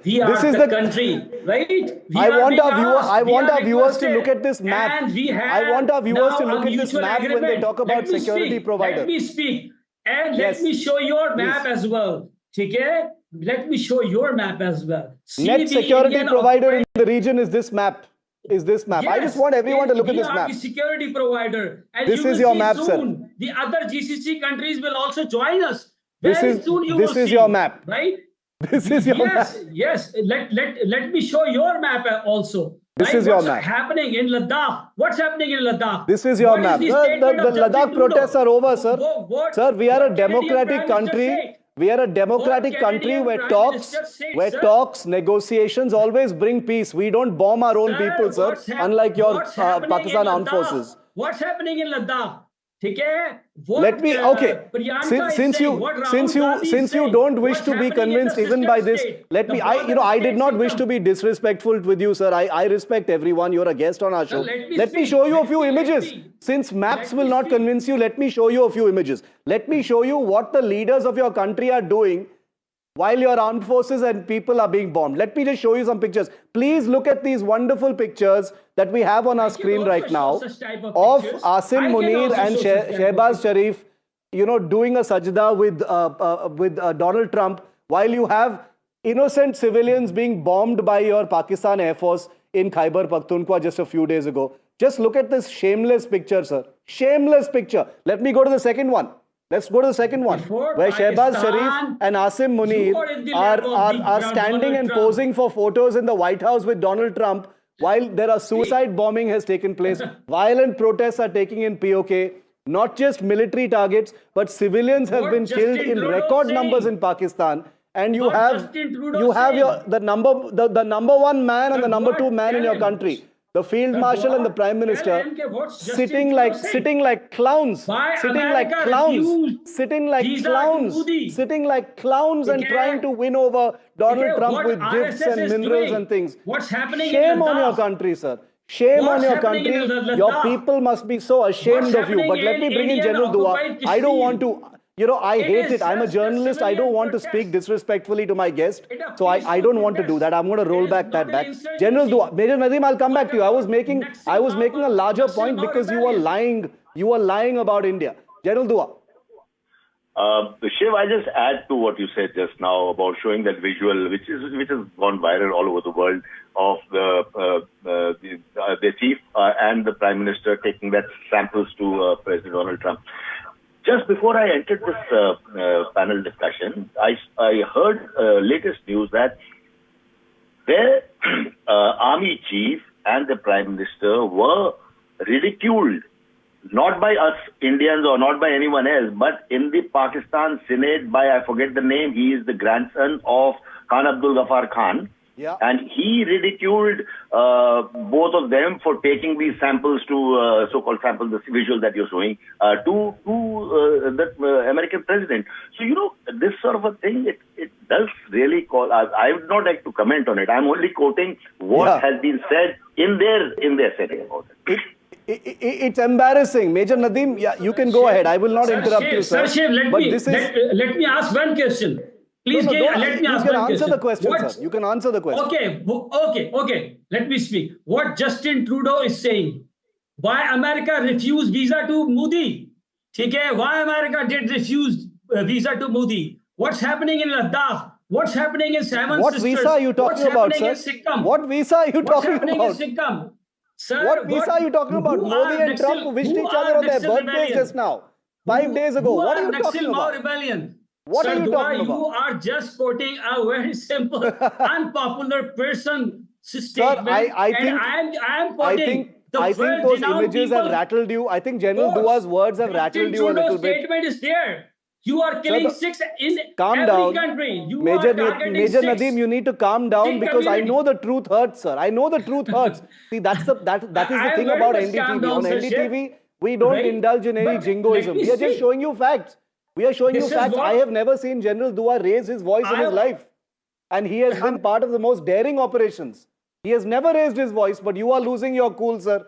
We are the country, right? I want our viewers to look at this map. I want our viewers to look at this map when they talk about security provider. Let me speak. And let me show your map as well. Okay? Let me show your map as well. Net security provider in the region is this map. Yes, I just want everyone to look at this map. We are the security provider. And this is your map, sir. The other GCC countries will also join us. This is your map. Right? This is your map. Yes. Let me show your map also. This is your map. What's happening in Ladakh? What's happening in Ladakh? This is your map. The Ladakh protests are over, sir. Sir, we are a democratic country. We are a democratic country where talks, negotiations always bring peace. We don't bomb our own people, sir, unlike your Pakistan armed forces. What's happening in Ladakh? Let me, okay, since you don't wish to be convinced even by this, let me, I did not wish to be disrespectful with you, sir. I respect everyone. You're a guest on our show. Let me show you a few images. Since maps will not convince you, let me show you a few images. Let me show you what the leaders of your country are doing while your armed forces and people are being bombed. Let me just show you some pictures. Please look at these wonderful pictures that we have on our screen right now of Asim Munir and Shehbaz Sharif, doing a sajda with Donald Trump, while you have innocent civilians being bombed by your Pakistan Air Force in Khyber Pakhtunkhwa just a few days ago. Just look at this shameless picture, sir. Shameless picture. Let me go to the second one. Let's go to the second one, where Shehbaz Sharif and Asim Munir are standing and posing for photos in the White House with Donald Trump, while there are suicide bombing has taken place. Violent protests are taking in POK. Not just military targets, but civilians have been killed in record numbers in Pakistan. And you have the number one man and the number two man in your country, the Field Marshal and the Prime Minister, sitting like clowns and trying to win over Donald Trump with gifts and minerals and things. What's happening? Shame on your country, sir. Shame on your country. Your people must be so ashamed of you. But let me bring in General Dua. I don't want to... I hate it. I'm a journalist. I don't want to speak disrespectfully to my guest. So I don't want to do that. I'm going to roll back that back. General Dua, Major Nadeem, I'll come back to you. I was making a larger point because you were lying You are lying about India. General Dua. Shiv, I just add to what you said just now about showing that visual, which has gone viral all over the world, of the chief and the prime minister taking that samples to President Donald Trump. Just before I entered this panel discussion, I heard latest news that their army chief and the prime minister were ridiculed, not by us Indians or not by anyone else, but in the Pakistan Senate by, I forget the name, he is the grandson of Khan Abdul Ghaffar Khan. Yeah. And he ridiculed both of them for taking these samples to, so-called samples, the visual that you're showing, to the American president. So, this sort of a thing, it does really call, I would not like to comment on it. I'm only quoting what has been said in their setting about it. It's embarrassing. Major Nadeem, you can go ahead. I will not interrupt you, sir. Sir, let me ask one question. Please, let me ask one question. You can answer the question, sir. You can answer the question. Okay. Let me speak. What Justin Trudeau is saying, why America refused visa to Modi? Okay, why America did refuse visa to Modi? What's happening in Ladakh? What's happening in Seven What Sisters? visa are you talking about, sir? What visa are you talking about? What's happening in Sikkim? Sir, what visa are you talking about? Modi and Trump wished each other on their birthdays just now. 5 days ago. What are you talking about? Rebellion? What are you talking about? You are just quoting a very simple, unpopular person statement. Sir, I think those images have rattled you. I think General Dua's words have rattled you a little bit. Statement is there. You are killing six in every country. Major Nadeem, you need to calm down because I know the truth hurts, sir. I know the truth hurts. See, that is the thing about NDTV. On NDTV, we don't indulge in any jingoism. We are just showing you facts. We are showing you facts. I have never seen General Dua raise his voice in his life. And he has been part of the most daring operations. He has never raised his voice, but you are losing your cool, sir.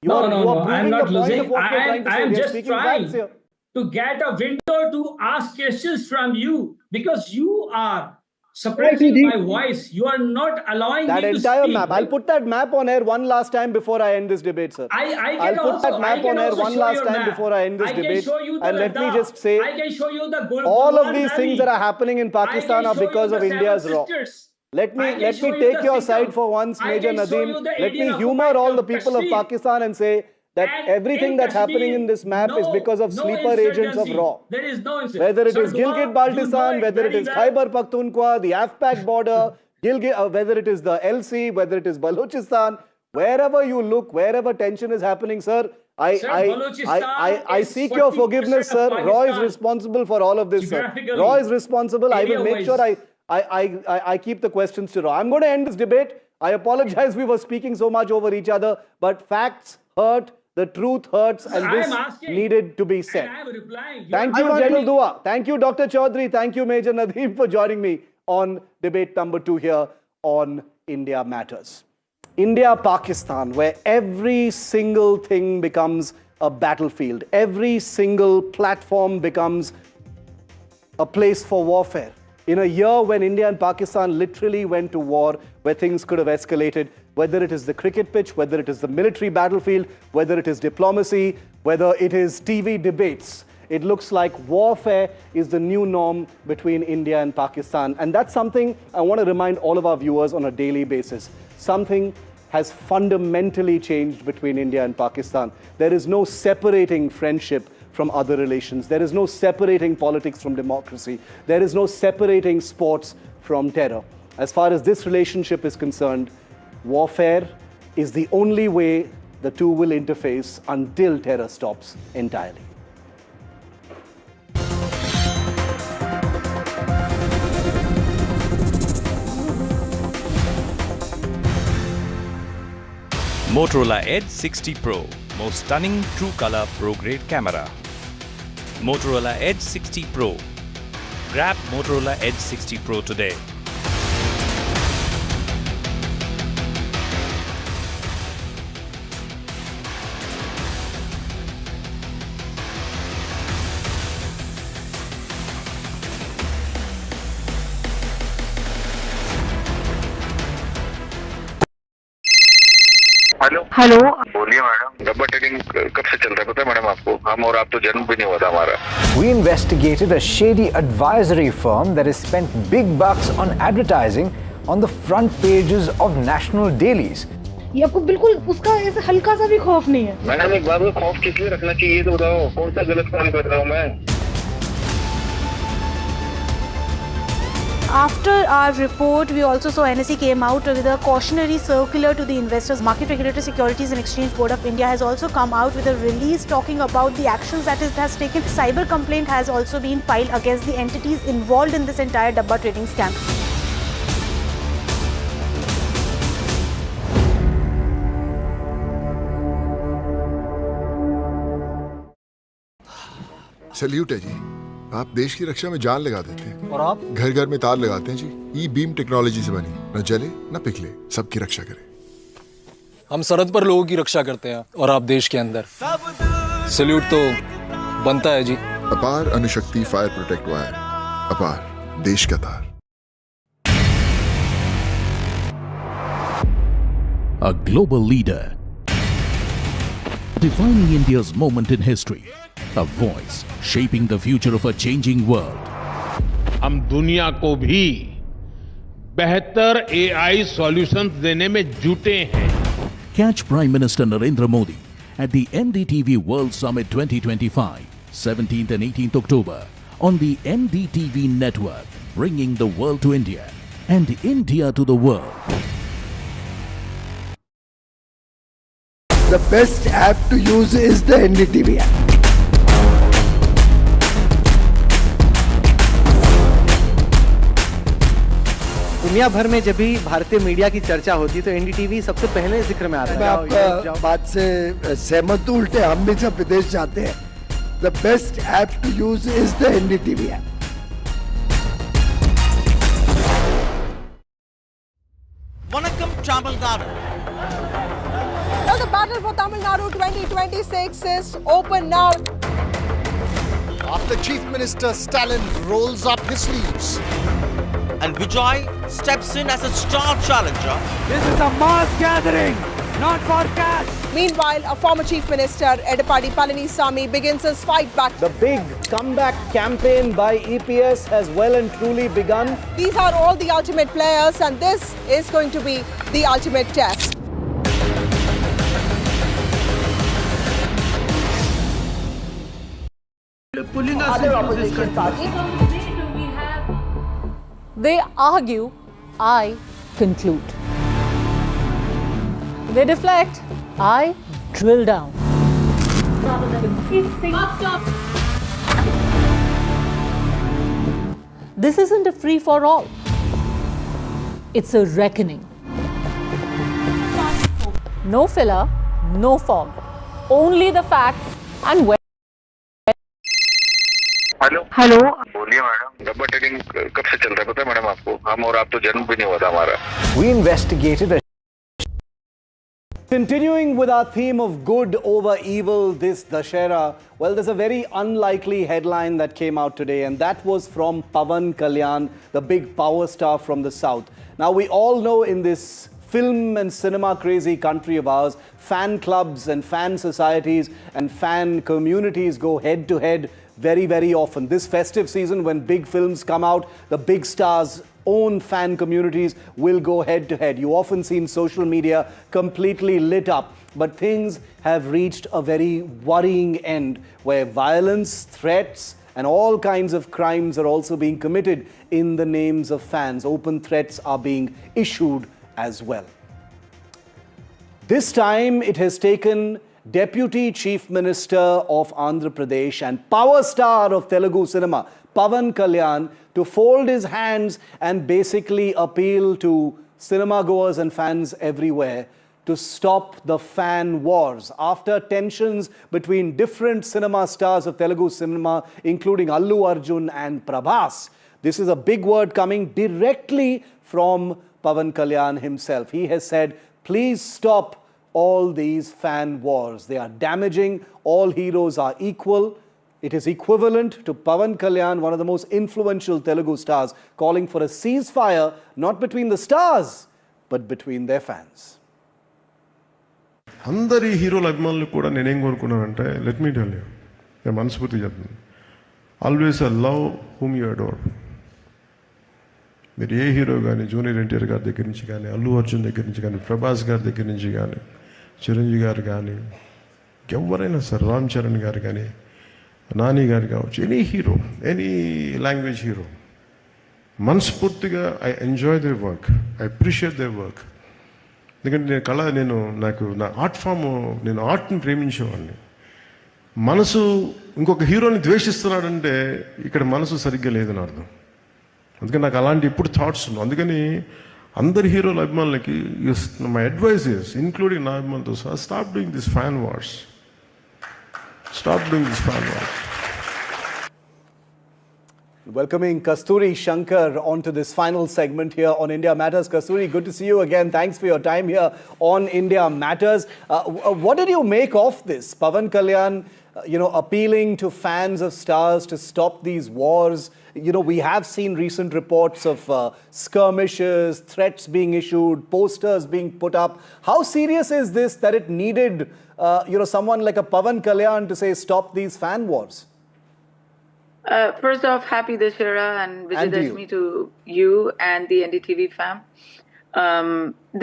You are I'm not losing. I'm just trying here to get a window to ask questions from you because you are suppressing my voice. You are not allowing me to speak. That entire map. I'll put that map on air one last time before I end this debate, sir. I'll put that map on air one last time before I end this debate. And let me just say, I can show you the all of these things that are happening in Pakistan are because of India's law. Let me take your side for once, Major Nadeem. Let me humor all the people of Pakistan and say that everything that's happening in this map is because of sleeper agents of RAW. There is no incident. Whether it is Gilgit-Baltistan, whether it is Khyber Pakhtunkhwa, the AFPAC border, whether it is the LC, whether it is Balochistan, wherever you look, wherever tension is happening, sir, I seek your forgiveness, sir. RAW is responsible for all of this, sir. RAW is responsible. I will make sure I keep the questions to RAW. I'm going to end this debate. I apologize we were speaking so much over each other, but facts hurt. The truth hurts, and this needed to be said. Thank you, General Dua. Thank you, Dr. Chaudhary. Thank you, Major Nadeem, for joining me on debate number 2 here on India Matters. India-Pakistan, where every single thing becomes a battlefield. Every single platform becomes a place for warfare. In a year when India and Pakistan literally went to war, where things could have escalated, whether it is the cricket pitch, whether it is the military battlefield, whether it is diplomacy, whether it is TV debates, it looks like warfare is the new norm between India and Pakistan. And that's something I want to remind all of our viewers on a daily basis. Something has fundamentally changed between India and Pakistan. There is no separating friendship from other relations. There is no separating politics from democracy. There is no separating sports from terror. As far as this relationship is concerned, warfare is the only way the two will interface until terror stops entirely. Motorola Edge 60 Pro, most stunning true color pro grade camera. Motorola Edge 60 Pro. Grab Motorola Edge 60 Pro today. Hello बोलिए madam. डब्बा trading कब से चल रहा है पता है madam आपको? हम और आप तो जन्म भी नहीं हुआ था हमारा. We investigated a shady advisory firm that has spent big bucks on advertising on the front pages of national dailies. ये आपको बिल्कुल उसका ऐसा हल्का सा भी खौफ नहीं है. मैडम एक बात को खौफ किस लिए रखना चाहिए तो बताओ, कौन सा गलत काम कर रहा हूँ मैं? After our report, we also saw NSE came out with a cautionary circular to the investors. Market Regulator Securities and Exchange Board of India has also come out with a release talking about the actions that it has taken. Cyber complaint has also been filed against the entities involved in this entire Dabba trading scam. Salute है जी, आप देश की रक्षा में जान लगा देते हैं और आप घर घर में तार लगाते हैं जी. ई बीम टेक्नोलॉजी से बनी, न जले न पिघले, सबकी रक्षा करे. हम सरहद पर लोगों की रक्षा करते हैं और आप देश के अंदर. सैल्यूट तो बनता है जी. अपार अणुशक्ति फायर प्रोटेक्ट वायर, अपार देश का तार. A global leader, defining India's moment in history. A voice shaping the future of a changing world. हम दुनिया को भी बेहतर AI सॉल्यूशंस देने में जुटे हैं. Catch Prime Minister Narendra Modi at the NDTV World Summit 2025, 17th and 18th October on the NDTV network, bringing the world to India and India to the world. The best app to use is the NDTV app. दुनिया भर में जब भी भारतीय media की चर्चा होती है तो एनडीटीवी सबसे पहले जिक्र में आता है. मैं आपका बात से सहमत हूं. उल्टे हम भी सब विदेश जाते हैं. The best app to use is the NDTV app. Vanakkam Tamil Nadu. Now the battle for Tamil Nadu 2026 is open now. After Chief Minister Stalin rolls up his sleeves. And Vijay steps in as a star challenger. This is a mass gathering, not for cash. Meanwhile, a former Chief Minister, Edapadi Palanisamy, begins his fight back. The big comeback campaign by EPS has well and truly begun. These are all the ultimate players and this is going to be the ultimate test. Pulling us Other into this opposition country. They argue, I conclude. They deflect, I drill down. This isn't a free-for-all. It's a reckoning. No filler, no fog. Only the facts and where. Hello बोलिए madam. डब्बा trading कब से चल रहा है पता है madam आपको? हम और आप तो जन्म भी नहीं हुआ था हमारा. We investigated a Continuing with our theme of good over evil this Dashera, well, there's a very unlikely headline that came out today, and that was from Pawan Kalyan, the big power star from the south. Now, we all know in this film and cinema crazy country of ours, fan clubs and fan societies and fan communities go head to head very, very often. This festive season, when big films come out, the big stars' own fan communities will go head to head. You often see in social media completely lit up, but things have reached a very worrying end where violence, threats, and all kinds of crimes are also being committed in the names of fans. Open threats are being issued as well. This time it has taken Deputy Chief Minister of Andhra Pradesh and power star of Telugu cinema, Pawan Kalyan, to fold his hands and basically appeal to cinema goers and fans everywhere to stop the fan wars. After tensions between different cinema stars of Telugu cinema, including Allu Arjun and Prabhas, this is a big word coming directly from Pawan Kalyan himself. He has said, please stop all these fan wars. They are damaging. All heroes are equal. It is equivalent to Pawan Kalyan, one of the most influential Telugu stars, calling for a ceasefire, not between the stars, but between their fans. అందరి హీరోల అభిమానులు కూడా నేనేం కోరుకున్నానంటే, let me tell you, నేను మనస్ఫూర్తిగా చెప్తున్నాను, always love whom you adore. మీరు ఏ hero కానీ, జూనియర్ ఎన్టీఆర్ గారి దగ్గర నుంచి కానీ, అల్లు అర్జున్ దగ్గర నుంచి కానీ, ప్రభాస్ గారి దగ్గర నుంచి కానీ, చిరంజీవి గారు కానీ, ఎవరైనా సరే, రామ్ చరణ్ గారు కానీ, నాని గారు కావచ్చు, any hero, any language hero, మనస్ఫూర్తిగా I enjoy the work, I appreciate the work. ఎందుకంటే నాకు నా ఆర్ట్ ఫామ్, నేను ఆర్ట్ని ప్రేమించేవాడిని. మనసు ఇంకొక హీరోని ద్వేషిస్తున్నాడంటే ఇక్కడ మనసు సరిగ్గా లేదని అర్థం. అందుకని నాకు అలాంటి ఇప్పుడు థాట్స్ ఉన్నాయి. అందుకని అందరి హీరోల అభిమానులకి మై అడ్వైస్ ఇస్, ఇంక్లూడింగ్ నా అభిమానులతో సహా, stop doing this fan wars. Stop doing this fan wars. Welcoming Kasturi Shankar onto this final segment here on India Matters. Kasturi, good to see you again. Thanks for your time here on India Matters. What did you make of this? Pawan Kalyan, appealing to fans of stars to stop these wars. We have seen recent reports of skirmishes, threats being issued, posters being put up. How serious is this that it needed, someone like a Pawan Kalyan to say stop these fan wars? First off, happy Dussehra and Vijayadashmi to you and the NDTV fam.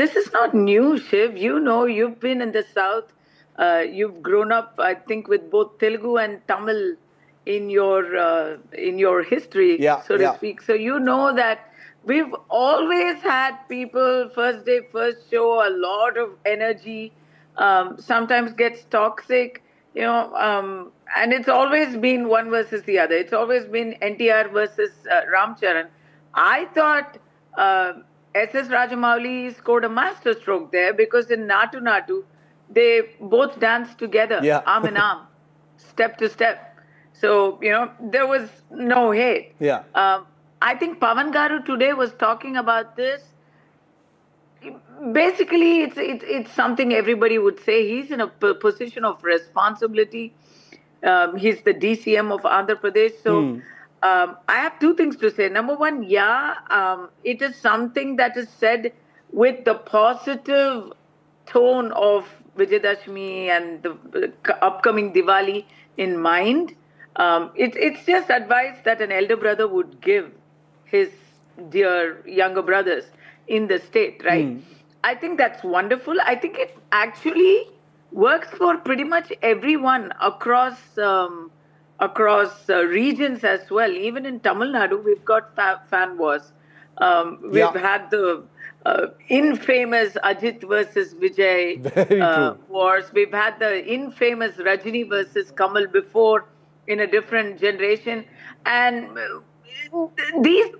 This is not new, Shiv. You've been in the South. You've grown up, I think, with both Telugu and Tamil in your history, so to speak. So you know that we've always had people, first day, first show, a lot of energy, sometimes gets toxic. And it's always been one versus the other. It's always been NTR versus Ram Charan. I thought S.S. Rajamouli scored a master stroke there, because in Natu Natu, they both danced together, arm in arm, step to step. So, there was no hate. I think Pawan Garu today was talking about this. Basically, it's something everybody would say. He's in a position of responsibility. He's the DCM of Andhra Pradesh. So I have two things to say. Number one, it is something that is said with the positive tone of Vijayadashmi and the upcoming Diwali in mind. It's just advice that an elder brother would give his dear younger brothers in the state, right? I think that's wonderful. I think it actually works for pretty much everyone across regions as well. Even in Tamil Nadu, we've got fan wars. We've had the infamous Ajit versus Vijay wars. We've had the infamous Rajini versus Kamal before, in a different generation. And these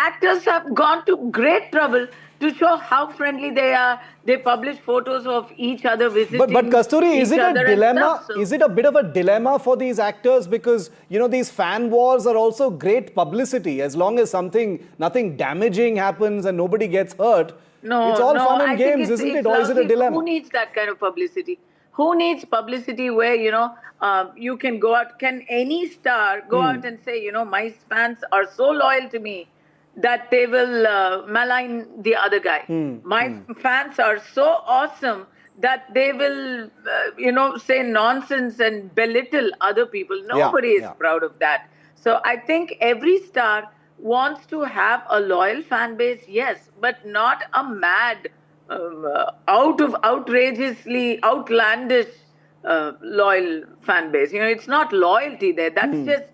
actors have gone to great trouble to show how friendly they are. They publish photos of each other visiting. But Kasturi, is it a dilemma? Is it a bit of a dilemma for these actors? Because, these fan wars are also great publicity. As long as nothing damaging happens and nobody gets hurt, it's all fun and games, isn't it? Or is it a dilemma? Who needs that kind of publicity? Who needs publicity where, you can go out? Can any star go out and say, my fans are so loyal to me that they will malign the other guy? My fans are so awesome that they will, say nonsense and belittle other people. Nobody is proud of that. So I think every star wants to have a loyal fan base, yes, but not a mad, outrageously outlandish loyal fan base. It's not loyalty there. That's just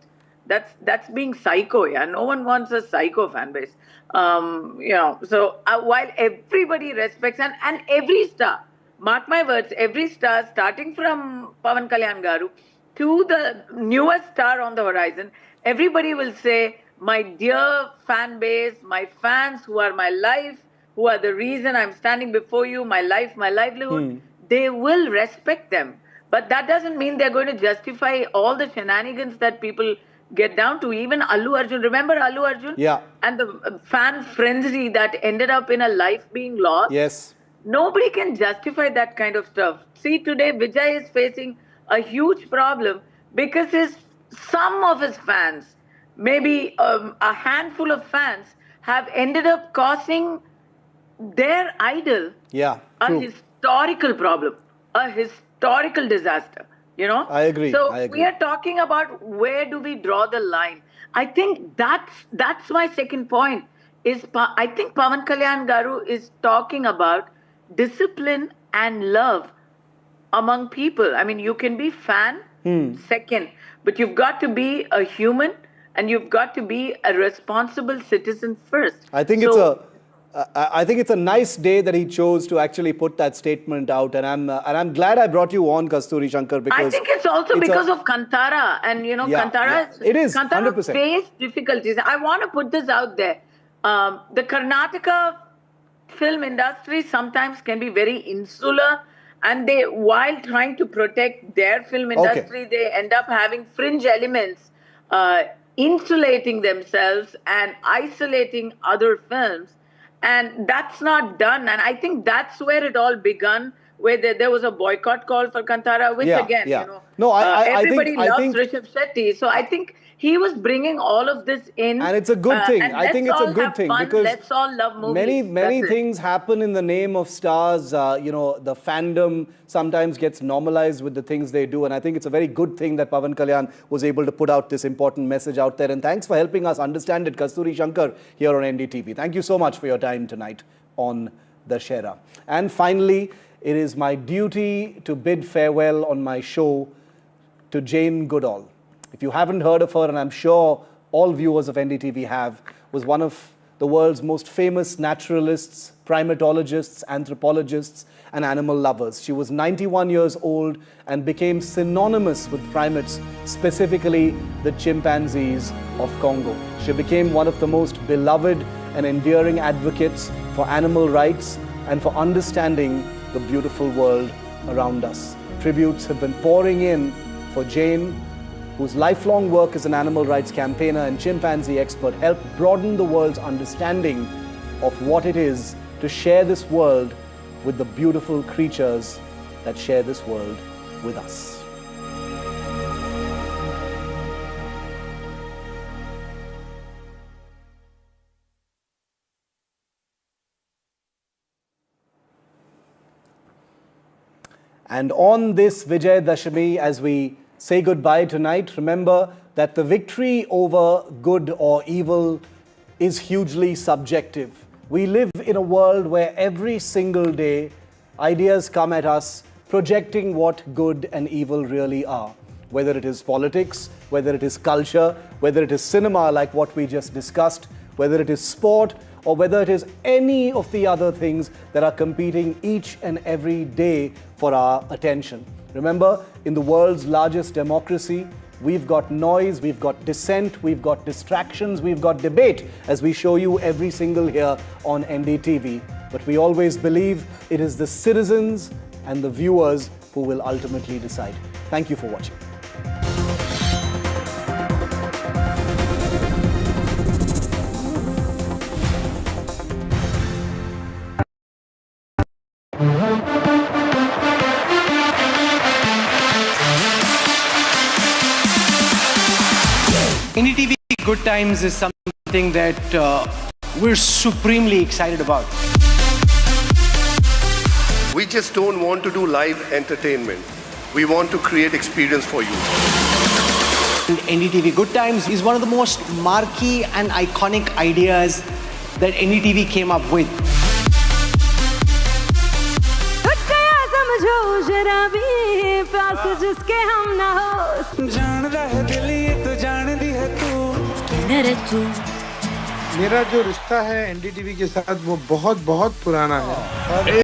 that's being psycho. No one wants a psycho fan base. So while everybody respects and every star, mark my words, every star, starting from Pawan Kalyan Garu to the newest star on the horizon, everybody will say, my dear fan base, my fans who are my life, who are the reason I'm standing before you, my life, my livelihood, they will respect them. But that doesn't mean they're going to justify all the shenanigans that people get down to. Even Allu Arjun, remember Allu Arjun? And the fan frenzy that ended up in a life being lost? Yes. Nobody can justify that kind of stuff. See, today Vijay is facing a huge problem because some of his fans, maybe a handful of fans, have ended up causing their idol a historical problem. a historical disaster, you know? I agree. So I agree. we are talking about where do we draw the line. I think that's my second point. I think Pavan Kalyan Garu is talking about discipline and love among people. I mean, you can be fan second, but you've got to be a human and you've got to be a responsible citizen first. I think it's a nice day that he chose to actually put that statement out, and I'm glad I brought you on, Kasturi Shankar, because I think it's also because of Kantara, and you know, Kantara faced difficulties. I want to put this out there. The Karnataka film industry sometimes can be very insular, and they, while trying to protect their film industry, they end up having fringe elements, insulating themselves and isolating other films. And that's not done. And I think that's where it all begun, where there was a boycott call for Kantara, which you know, everybody loves Rishabh Shetty. So I think he was bringing all of this in. And it's a good thing. I think it's a good thing because let's all love movies. Many things happen in the name of stars. You know, the fandom sometimes gets normalized with the things they do. And I think it's a very good thing that Pavan Kalyan was able to put out this important message out there. And thanks for helping us understand it, Kasturi Shankar, here on NDTV. Thank you so much for your time tonight on Dussehra. And finally, it is my duty to bid farewell on my show to Jane Goodall. If you haven't heard of her, and I'm sure all viewers of NDTV have, was one of the world's most famous naturalists, primatologists, anthropologists, and animal lovers. She was 91 years old and became synonymous with primates, specifically the chimpanzees of Congo. She became one of the most beloved and endearing advocates for animal rights and for understanding the beautiful world around us. Tributes have been pouring in for Jane, whose lifelong work as an animal rights campaigner and chimpanzee expert helped broaden the world's understanding of what it is to share this world with the beautiful creatures that share this world with us. And on this Vijay Dashami, as we say goodbye tonight, remember that the victory over good or evil is hugely subjective. We live in a world where every single day ideas come at us projecting what good and evil really are. Whether it is politics, whether it is culture, whether it is cinema like what we just discussed, whether it is sport, or whether it is any of the other things that are competing each and every day for our attention. Remember, in the world's largest democracy, we've got noise, we've got dissent, we've got distractions, we've got debate, as we show you every single here on NDTV. But we always believe it is the citizens and the viewers who will ultimately decide. Thank you for watching. NDTV Good Times is something that we're supremely excited about. We just don't want to do live entertainment. We want to create experience for you. And NDTV Good Times is one of the most marquee and iconic ideas that NDTV came up with. मेरा जो रिश्ता है NDTV के साथ वो बहुत पुराना है।